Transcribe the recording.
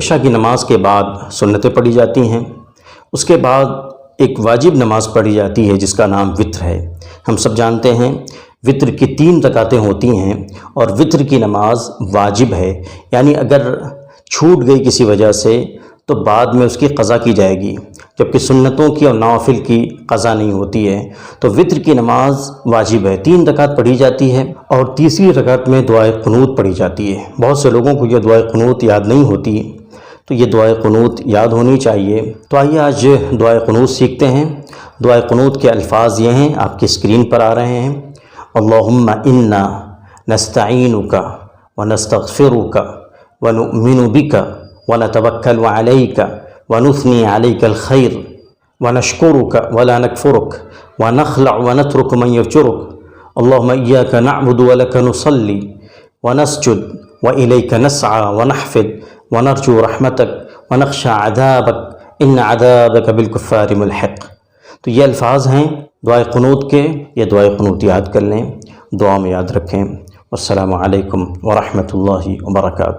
عشاء کی نماز کے بعد سنتیں پڑھی جاتی ہیں، اس کے بعد ایک واجب نماز پڑھی جاتی ہے جس کا نام وطر ہے۔ ہم سب جانتے ہیں وطر کی 3 رکعتیں ہوتی ہیں اور وطر کی نماز واجب ہے، یعنی اگر چھوٹ گئی کسی وجہ سے تو بعد میں اس کی قضا کی جائے گی، جبکہ سنتوں کی اور نوافل کی قضا نہیں ہوتی ہے۔ تو وطر کی نماز واجب ہے، 3 رکعت پڑھی جاتی ہے اور تیسری رکعت میں دعائے قنوت پڑھی جاتی ہے۔ بہت سے لوگوں کو یہ دعائے قنوت یاد نہیں ہوتی، تو یہ دعائے قنوت یاد ہونی چاہیے۔ تو آئیے آج دعائے قنوت سیکھتے ہیں۔ دعائے قنوت کے الفاظ یہ ہیں، آپ کی اسکرین پر آ رہے ہیں۔ اللہم انا نستعینک ونستغفرک ونؤمن بک ونتوکل علیک ونثنی علیک الخیر ونشکرک ولا نکفرک ونخلع ونترک من یفجرک اللہم ایاک نعبد ولک نصلی ونسجد وإلیک نسعى ونحفظ ونرجو رحمتک ونخشى عذابک ان عذابک بالکفار ملحق۔ تو یہ الفاظ ہیں دعائے قنوت کے، یہ دعائے قنوت یاد کر لیں، دعا میں یاد رکھیں۔ والسلام علیکم ورحمۃ اللہ وبرکاتہ۔